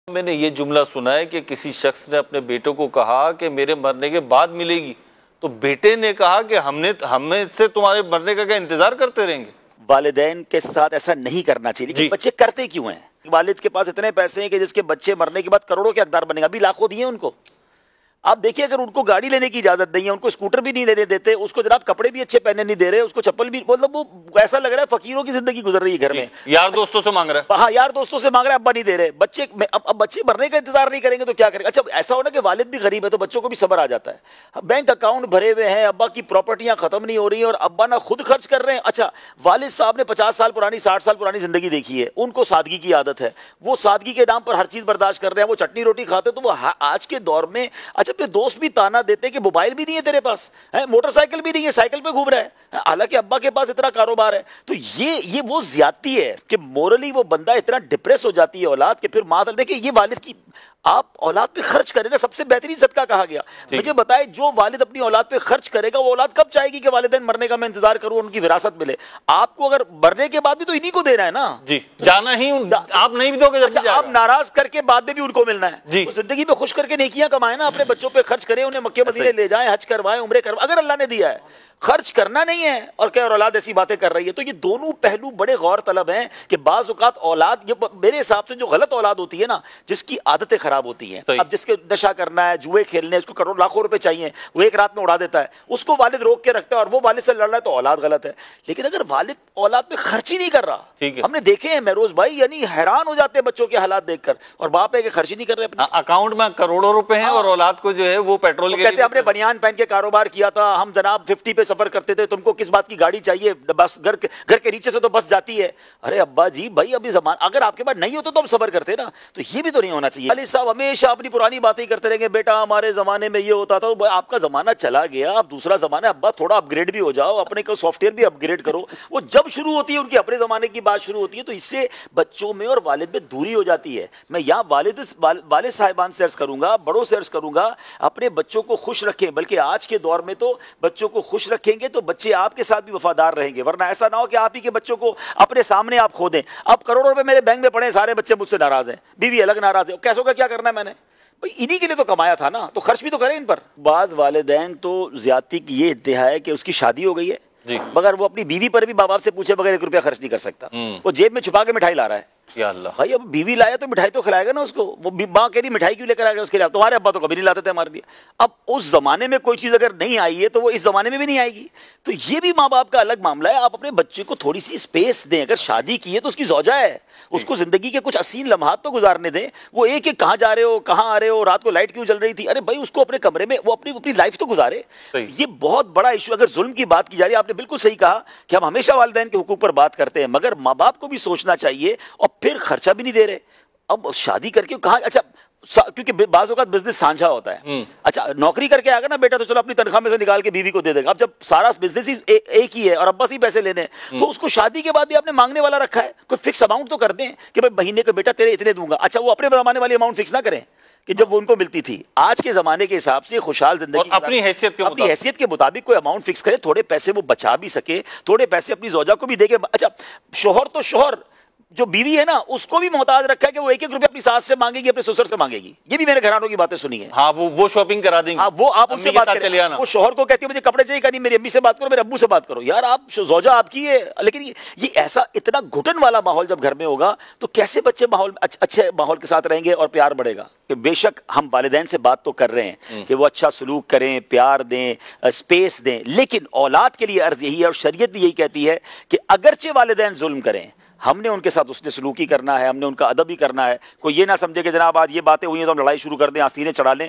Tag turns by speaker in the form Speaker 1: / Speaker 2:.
Speaker 1: मैंने ये जुमला सुना है कि किसी शख्स ने अपने बेटे को कहा कि मेरे मरने के बाद मिलेगी, तो बेटे ने कहा कि हमें से तुम्हारे मरने का क्या इंतजार करते रहेंगे।
Speaker 2: वालिदैन के साथ ऐसा नहीं करना चाहिए, लेकिन बच्चे करते क्यों हैं? वालिद के पास इतने पैसे हैं कि जिसके बच्चे मरने के बाद करोड़ों के हकदार बनेगा, अभी लाखों दिए उनको। आप देखिए, अगर उनको गाड़ी लेने की इजाजत नहीं है, उनको स्कूटर भी नहीं लेने देते, उसको जनाब कपड़े भी अच्छे पहनने नहीं दे रहे, उसको चप्पल भी, मतलब वो ऐसा लग रहा है फकीरों की जिंदगी गुजर रही है घर में।
Speaker 1: यार दोस्तों से मांग रहा है।
Speaker 2: हाँ, यार दोस्तों से मांग रहा है, अब्बा नहीं दे रहे। बच्चे अब बच्चे मरने का इंतजार नहीं करेंगे तो क्या करेंगे? अच्छा, ऐसा होना कि वालिद भी गरीब है तो बच्चों को भी सब्र आ जाता है। बैंक अकाउंट भरे हुए हैं, अब्बा की प्रॉपर्टियां खत्म नहीं हो रही है और अब्बा ना खुद खर्च कर रहे हैं। अच्छा, वालिद साहब ने 50 साल पुरानी 60 साल पुरानी जिंदगी देखी है, उनको सादगी की आदत है, वो सादगी के नाम पर हर चीज बर्दाश्त कर रहे हैं, वो चटनी रोटी खाते, तो वो आज के दौर में अच्छा फिर दोस्त भी ताना देते कि मोबाइल भी नहीं है तेरे पास, है मोटरसाइकिल भी नहीं है, साइकिल पे घूम रहा है, हालांकि अब्बा के पास इतना कारोबार है। तो ये वो ज्यादती है कि मोरली वो बंदा इतना डिप्रेस हो जाती है औलाद के, फिर माँ देखिए ये वालिद की आप औलाद पे खर्च करें ना, सबसे बेहतरीन सदका कहा गया। मुझे बताए जो वालिद अपनी औलाद पे खर्च करेगा वो औलाद कब चाहेगी कि वालिदैन मरने का मैं इंतजार करूं, उनकी विरासत मिले। आपको अगर मरने के बाद भी तो इन्हीं को देना है ना
Speaker 1: जी, जाना ही आप नहीं भी दोगे।
Speaker 2: अच्छा, आप नाराज करके बाद में भी उनको मिलना है जी। तो जिंदगी में खुश करके नेकियां कमाए ना, अपने बच्चों पे खर्च करें, उन्हें मक्के मदीने ले जाएं, हज करवाएं, उम्रे करवाएं। अगर अल्लाह ने दिया है, खर्च करना नहीं है और क्या औलाद ऐसी बातें कर रही है, तो ये दोनों पहलू बड़े गौर तलब हैं कि बाज़ औक़ात औलाद, ये मेरे हिसाब से जो गलत औलाद होती है ना, जिसकी आदतें खराब होती हैं, अब जिसके नशा करना है, जुए खेलने, इसको करोड़ लाखों रुपए चाहिए, वो एक रात में उड़ा देता है, उसको वालिद रोक के रखता है और वो वालिद से लड़ रहा है, तो औलाद गलत है। लेकिन अगर वालिद औलाद पे खर्च ही नहीं कर रहा, हमने देखे हैं महरोज भाई, यानी हैरान हो जाते हैं बच्चों के हालात देखकर, और बाप है कि खर्च ही नहीं कर रहे,
Speaker 1: अकाउंट में करोड़ों रुपए हैं और औलाद को जो है वो पेट्रोल
Speaker 2: कहते हैं हमने बनियान पहन के कारोबार किया था, हम जनाब 50 पे सफर करते थे, तुमको किस बात की गाड़ी चाहिए, बस घर के नीचे से तो बस जाती है। अरे अब्बा जी भाई, अभी जमाना अगर आपके पास नहीं होता तो हम सबर करते ना, तो ये भी तो नहीं होना चाहिए। वालिद साहब हमेशा अपनी पुरानी बातें करते रहेंगे, बेटा हमारे जमाने में ये होता था, तो आपका जमाना चला गया, अब दूसरा जमाना, अब्बा थोड़ा अपग्रेड भी हो जाओ, अपने को सॉफ्टवेयर भी अपग्रेड करो। वो जब शुरू होती है उनकी अपने जमाने की बात शुरू होती है, तो इससे बच्चों में और वालिद में दूरी हो जाती है। मैं यहाँ वालिद साहिबान से अर्ज करूंगा, बड़ों से अर्ज करूंगा, अपने बच्चों को खुश रखें, बल्कि आज के दौर में तो बच्चों को खुश रखेंगे तो बच्चे आपके साथ भी वफादार रहेंगे, वरना ऐसा ना हो कि आप ही के बच्चों को अपने सामने आप खो दें। अब करोड़ों रुपए मेरे बैंक में पड़े, सारे बच्चे मुझसे नाराज हैं, बीवी अलग नाराज है, कैसों का क्या करना है मैंने? भाई इन्हीं के लिए तो कमाया था ना, तो खर्च भी तो करें इन पर। बाज वालिदैन तो ज्यादती की ये इंतहा है कि उसकी शादी हो गई है जी, मगर वो अपनी बीवी पर भी बाप से पूछे बगैर 1 रुपया खर्च नहीं कर सकता, वो जेब में छुपा के मिठाई ला रहा है।
Speaker 1: या अल्लाह
Speaker 2: भाई, अब बीवी लाया तो मिठाई तो खिलाएगा ना उसको, वो माँ कह रही मिठाई क्यों लेकर आ गया उसके लिए, तुम्हारे अब्बा तो कभी नहीं लाते थे हमारे लिए। अब उस जमाने में कोई चीज अगर नहीं आई है तो वो इस जमाने में भी नहीं आएगी। तो ये भी माँ बाप का अलग मामला है, आप अपने बच्चे को थोड़ी सी स्पेस दें। अगर शादी की है तो उसकी ज़ौजा है, उसको जिंदगी के कुछ हसीन लम्हात तो गुजारने दें। वो एक कहाँ जा रहे हो, कहाँ आ रहे हो, रात को लाइट क्यों जल रही थी, अरे भाई उसको अपने कमरे में वो अपनी लाइफ तो गुजारे। ये बहुत बड़ा इशू। अगर जुल्म की बात की जा रही है, आपने बिल्कुल सही कहा कि हम हमेशा वालिदैन के हुकूक पर बात करते हैं, मगर माँ बाप को भी सोचना चाहिए, और फिर खर्चा भी नहीं दे रहे। अब शादी करके कहा, अच्छा क्योंकि बाज़ औक़ात बिजनेस साझा होता है, अच्छा नौकरी करके आएगा ना बेटा तो चलो अपनी तनख्वाह में से निकाल के बीवी को दे देगा। अब जब सारा बिजनेस ही एक ही है और अब्बा से ही पैसे लेने हैं, तो उसको शादी के बाद भी आपने मांगने वाला रखा है, कोई फिक्स अमाउंट तो कर दें कि भाई महीने को बेटा तेरे इतने दूंगा। अच्छा, वो अपने जमाने वाली अमाउंट फिक्स ना करें कि जब वो उनको मिलती थी। आज के जमाने के हिसाब से खुशहाल जिंदगी
Speaker 1: अपनी हैसियत
Speaker 2: के मुताबिक कोई अमाउंट फिक्स करे, थोड़े पैसे वो बचा भी सके, थोड़े पैसे अपनी ज़ौजा को भी देके। अच्छा, शोहर तो शोहर, जो बीवी है ना उसको भी मोहताज रखा है कि वो 1-1 रुपया अपनी सास से मांगेगी, अपने ससुर से मांगेगी। ये भी मेरे घरानों की बातें सुनी है।
Speaker 1: हाँ, वो शॉपिंग करा देंगे।
Speaker 2: हाँ, वो आप उनसे बात करें। वो शोहर को कहती है मुझे कपड़े चाहिए, नहीं मेरी अम्मी से बात करो, मेरे अब्बू से बात करो। यार आप ज़ौजा आपकी है, लेकिन ये ऐसा इतना घुटन वाला माहौल जब घर में होगा तो कैसे बच्चे अच्छे माहौल के साथ रहेंगे और प्यार बढ़ेगा। कि बेशक हम वालिदैन से बात तो कर रहे हैं कि वो अच्छा सलूक करें, प्यार दें, स्पेस दें, लेकिन औलाद के लिए अर्ज यही है और शरीयत भी यही कहती है कि अगरचे वालिदैन जुल्म करें, हमने उनके साथ उसने सलूक ही करना है, हमने उनका अदब ही करना है। कोई ये ना समझे कि जनाब आज ये बातें हुई हैं तो हम लड़ाई शुरू कर दें, आस्तीनें चढ़ा लें।